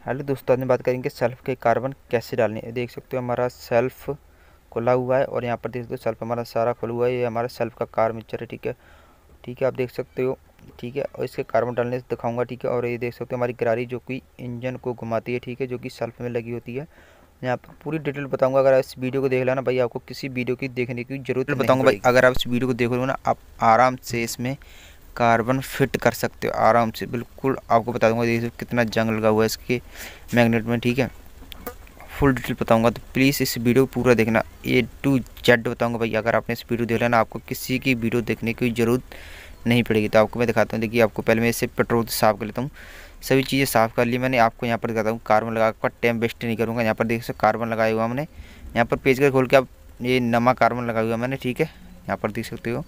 Hello दोस्तों, आज हम बात करेंगे सेल्फ के कार्बन कैसे डालने। देख सकते हो हमारा सेल्फ खुला हुआ है और यहाँ पर देख सकते हो सेल्फ हमारा सारा खुला हुआ है। ये हमारा सेल्फ का कार मिक्सचर है। ठीक है, ठीक है, आप देख सकते हो। ठीक है, और इसके कार्बन डालने से दिखाऊंगा। ठीक है, और ये देख सकते हो हमारी गरारी जो कि इंजन को घुमाती है। ठीक है, जो कि सेल्फ में लगी होती है। यहाँ पर पूरी डिटेल बताऊंगा। अगर आप इस वीडियो को देख लेना भाई, आपको किसी वीडियो की देखने की जरूरत नहीं बताऊंगा भाई। अगर आप इस वीडियो को देख रहे हो ना, आप आराम से इसमें कार्बन फिट कर सकते हो आराम से। बिल्कुल आपको बता दूंगा देखिए कितना जंग लगा हुआ है इसके मैग्नेट में। ठीक है, फुल डिटेल बताऊंगा, तो प्लीज़ इस वीडियो को पूरा देखना। A to Z बताऊंगा भाई। अगर आपने इस वीडियो देख लेना, आपको किसी की वीडियो देखने की ज़रूरत नहीं पड़ेगी। तो आपको मैं दिखाता हूँ। देखिए, आपको पहले मैं इसे पेट्रोल से साफ़ कर लेता हूँ। सभी चीज़ें साफ़ कर ली मैंने। आपको यहाँ पर दिखाता हूँ कार्बन लगा कर, टाइम वेस्ट नहीं करूँगा। यहाँ पर देख सकते कार्बन लगाया हुआ मैंने। यहाँ पर पेज कर खोल के आप ये नमक कार्बन लगाया हुआ मैंने। ठीक है, यहाँ पर देख सकते हो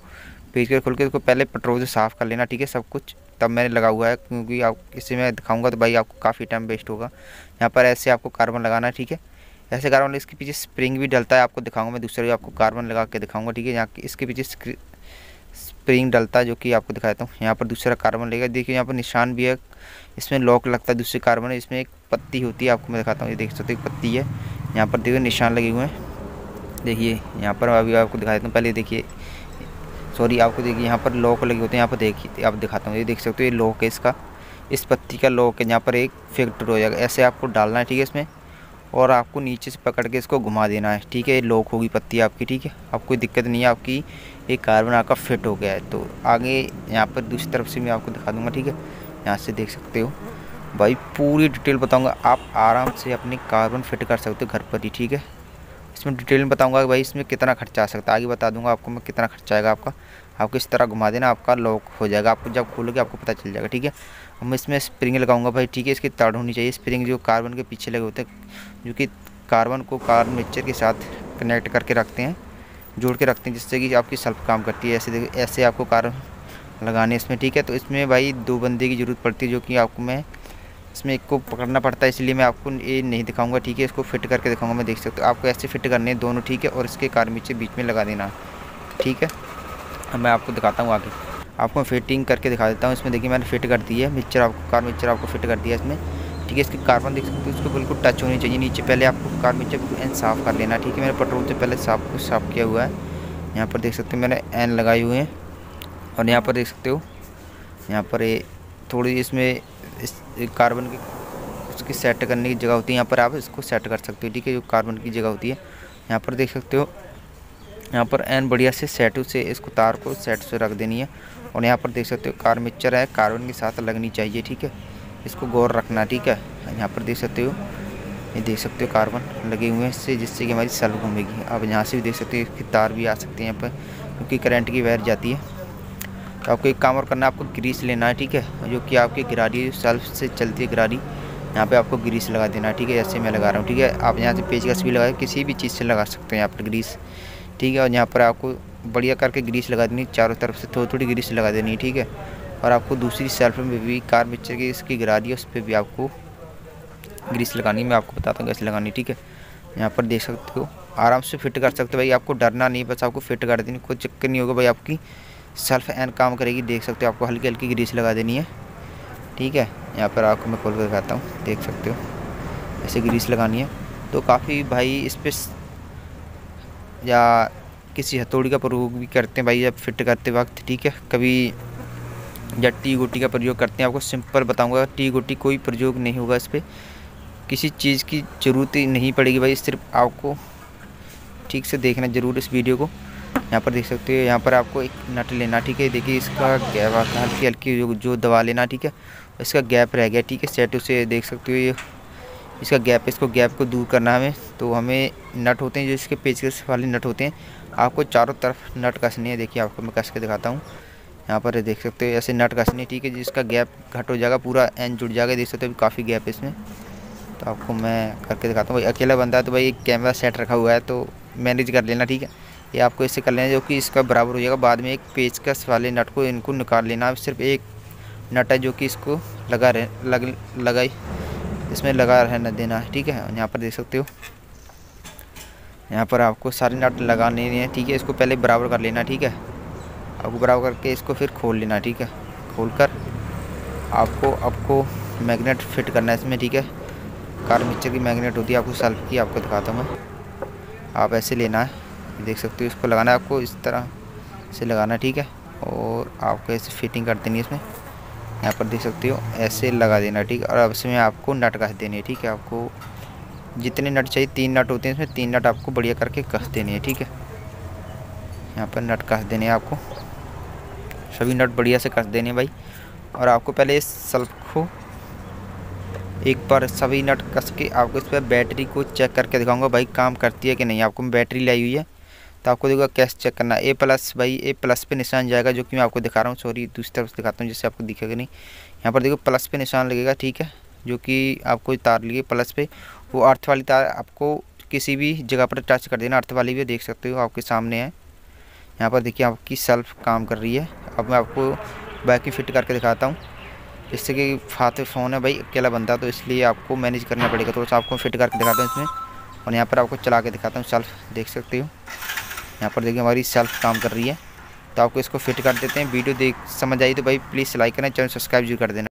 पेज कर खोल के इसको पहले पेट्रोल से साफ़ कर लेना। ठीक है, सब कुछ तब मैंने लगा हुआ है, क्योंकि आप इसे मैं दिखाऊंगा तो भाई आपको काफ़ी टाइम वेस्ट होगा। यहाँ पर ऐसे आपको कार्बन लगाना है। ठीक है, ऐसे कार्बन इसके पीछे स्प्रिंग भी डलता है, आपको दिखाऊंगा मैं दूसरे आपको कार्बन लगा के दिखाऊंगा। ठीक है, यहाँ इसके पीछे स्प्रिंग डलता है जो कि आपको दिखाता हूँ। यहाँ पर दूसरा कार्बन लेगा। देखिए यहाँ पर निशान भी है, इसमें लॉक लगता है दूसरे कार्बन है। इसमें एक पत्ती होती है, आपको मैं दिखाता हूँ। ये देख सकते हो पत्ती है, यहाँ पर देखिए निशान लगे हुए हैं। देखिए यहाँ पर अभी आपको दिखा देता हूँ। पहले देखिए, सॉरी, आपको देखिए यहाँ पर लॉक लगे होते हैं। यहाँ पर देखिए आप दिखाता हूँ। ये देख सकते हो ये लॉक है इसका, इस पत्ती का लॉक है। यहाँ पर एक फिक्ट हो जाएगा, ऐसे आपको डालना है। ठीक है, इसमें और आपको नीचे से पकड़ के इसको घुमा देना है। ठीक है, ये लॉक होगी पत्ती आपकी। ठीक है, आपको कोई दिक्कत नहीं है, आपकी ये कार्बन आपका फिट हो गया है। तो आगे यहाँ पर दूसरी तरफ से मैं आपको दिखा दूँगा। ठीक है, यहाँ से देख सकते हो भाई, पूरी डिटेल बताऊँगा। आप आराम से अपनी कार्बन फिट कर सकते हो घर पर ही। ठीक है, इसमें डिटेल में बताऊंगा भाई इसमें कितना खर्चा आ सकता है। आगे बता दूंगा आपको मैं कितना खर्चा आएगा आपका। आपको इस तरह घुमा देना, आपका लॉक हो जाएगा। आपको जब खोलोगे आपको पता चल जाएगा। ठीक है, अब मैं इसमें स्प्रिंग लगाऊंगा भाई। ठीक है, इसकी ताड़ होनी चाहिए। स्प्रिंग जो कार्बन के पीछे लगे होते हैं, जो कि कार्बन को कार्बन मिक्सचर के साथ कनेक्ट करके रखते हैं, जोड़ के रखते हैं, जिससे कि आपकी सेल्फ काम करती है। ऐसे आपको कार्बन लगाने इसमें। ठीक है, तो इसमें भाई 2 बंदे की ज़रूरत पड़ती है, जो कि आपको मैं इसमें एक को पकड़ना पड़ता है, इसलिए मैं आपको ये नहीं दिखाऊंगा। ठीक है, इसको फिट करके दिखाऊंगा मैं। देख सकते हो आपको ऐसे फिट करने हैं दोनों। ठीक है, और इसके कार नीचे बीच में लगा देना। ठीक है, अब मैं आपको दिखाता हूँ आगे। आपको मैं फिटिंग करके दिखा देता हूँ। इसमें देखिए मैंने फिट कर दी है मिक्सचर, आपको कार मिक्सचर आपको फिट कर दिया इसमें। ठीक है, इसकी कार्बन देख सकते हो, इसको बिल्कुल टच होनी चाहिए नीचे। पहले आपको कार मिक्सचर को एन साफ़ कर लेना। ठीक है, मैंने पेट्रोल से पहले साफ़ किया हुआ है। यहाँ पर देख सकते हो मैंने एन लगाए हुए हैं। और यहाँ पर देख सकते हो, यहाँ पर ये थोड़ी इसमें इस कार्बन की उसकी सेट करने की जगह होती है। यहाँ पर आप इसको सेट कर सकते हो। ठीक है, जो कार्बन की जगह होती है, यहाँ पर देख सकते हो। यहाँ पर एन बढ़िया से सेट से इसको तार को सेट से रख देनी है। और यहाँ पर देख सकते हो कार मिक्सचर है, कार्बन के साथ लगनी चाहिए। ठीक है, इसको गौर रखना। ठीक है, यहाँ पर देख सकते हो, ये देख सकते हो कार्बन लगे हुए हैं इससे, जिससे कि हमारी सेल घूमेगी। अब यहाँ से भी देख सकते हो इसकी तार भी आ सकती है यहाँ पर, क्योंकि करंट की वायर जाती है। तो आपको एक काम और करना है, आपको ग्रीस लेना है। ठीक है, जो कि आपकी गिरारी सेल्फ से चलती है गिरारी, यहाँ पे आपको ग्रीस लगा देना है। ठीक है, जैसे मैं लगा रहा हूँ। ठीक है, आप यहाँ से पेचकस भी लगाए, किसी भी चीज़ से लगा सकते हैं यहाँ पर ग्रीस। ठीक है, और यहाँ पर आपको बढ़िया करके ग्रीस लगा देनी, चारों तरफ से थोड़ी थोड़ी ग्रीस लगा देनी है। ठीक है, और आपको दूसरी सेल्फ में भी कार मिक्सचर की इसकी गिरारी है, उस पर भी आपको ग्रीस लगानी। मैं आपको बताता हूँ कैसे लगानी। ठीक है, यहाँ पर देख सकते हो आराम से फिट कर सकते हो भाई। आपको डरना नहीं, बस आपको फिट कर देनी, कोई चक्कर नहीं होगा भाई। आपकी सेल्फ एन काम करेगी। देख सकते हो आपको हल्की हल्की ग्रीस लगा देनी है। ठीक है, यहाँ पर आपको मैं खोल कर दिखाता हूँ। देख सकते हो ऐसे ग्रीस लगानी है। तो काफ़ी भाई इस पर या किसी हथौड़ी का प्रयोग भी करते हैं भाई जब फिट करते वक्त। ठीक है, कभी या टी गोटी का प्रयोग करते हैं। आपको सिंपल बताऊंगा, टी गोटी कोई प्रयोग नहीं होगा इस पर, किसी चीज़ की ज़रूरत ही नहीं पड़ेगी भाई। सिर्फ आपको ठीक से देखना ज़रूर इस वीडियो को। यहाँ पर देख सकते हो, यहाँ पर आपको एक नट लेना। ठीक है, देखिए इसका गैप आता है, हल्की हल्की जो दबा लेना। ठीक है, इसका गैप रह गया। ठीक है, सेट से देख सकते हो ये इसका गैप, इसको गैप को दूर करना हमें। तो हमें नट होते हैं जो इसके पेचकस वाले नट होते हैं, आपको चारों तरफ नट कसने हैं। देखिए आपको मैं कस के दिखाता हूँ। यहाँ पर देख सकते हो ऐसे नट कसने। ठीक है, जिसका गैप घट हो जाएगा, पूरा एन जुड़ जाएगा। देख सकते हो काफ़ी गैप है इसमें। तो आपको मैं करके दिखाता हूँ भाई। अकेला बंदा है तो भाई एक कैमरा सेट रखा हुआ है, तो मैनेज कर लेना। ठीक है, ये आपको इससे कर लेना जो कि इसका बराबर हो जाएगा। बाद में एक पेचकस वाले नट को इनको निकाल लेना। सिर्फ एक नट है जो कि इसको लगाई इसमें लगा रहने देना है। ठीक है, यहाँ पर देख सकते हो, यहाँ पर आपको सारे नट लगाने हैं। ठीक है, इसको पहले बराबर कर लेना। ठीक है, आपको बराबर करके इसको फिर खोल लेना। ठीक है, खोल कर आपको मैग्नेट फिट करना है इसमें। ठीक है, कार्मेचर की मैग्नेट होती है आपको सेल्फ की, आपको दिखाता हूँ मैं। आप ऐसे लेना है, देख सकते हो, इसको लगाना है आपको, इस तरह से लगाना है, ठीक है। और आपको ऐसे फिटिंग कर देनी है इसमें, यहाँ पर देख सकते हो, ऐसे लगा देना, ठीक है। और अब इसमें आपको नट कस देनी है, ठीक है। आपको जितने नट चाहिए, 3 नट होते हैं इसमें, 3 नट आपको बढ़िया करके कस देनी है, ठीक है। यहाँ पर नट कस देने हैं आपको, सभी नट बढ़िया से कस देने हैं भाई। और आपको पहले इस सल्फ को एक बार सभी नट कस के आपको इस पर बैटरी को चेक करके दिखाऊंगा भाई काम करती है कि नहीं। आपको बैटरी लाई हुई है तो आपको देखो कैसे चेक करना है। A+ भाई, A+ पे निशान जाएगा, जो कि मैं आपको दिखा रहा हूँ, सॉरी दूसरी तरफ से दिखाता हूँ जिससे आपको दिखेगा नहीं। यहाँ पर देखो प्लस पे निशान लगेगा, ठीक है, जो कि आपको तार लिए प्लस पे, वो अर्थ वाली तार आपको किसी भी जगह पर टच कर देना, अर्थ वाली भी देख सकते हो आपके सामने है। यहाँ पर देखिए आपकी सेल्फ काम कर रही है। अब मैं आपको बैक की फिट करके दिखाता हूँ, जिससे कि हाथ में फ़ोन है भाई, अकेला बंदा, तो इसलिए आपको मैनेज करना पड़ेगा। तो आपको फिट करके दिखाता हूँ इसमें, और यहाँ पर आपको चला के दिखाता हूँ सेल्फ, देख सकते हो। यहाँ पर देखिए हमारी सेल्फ काम कर रही है। तो आपको इसको फिट कर देते हैं। वीडियो समझ आई तो भाई प्लीज़ लाइक करें, चैनल सब्सक्राइब जरूर कर देना।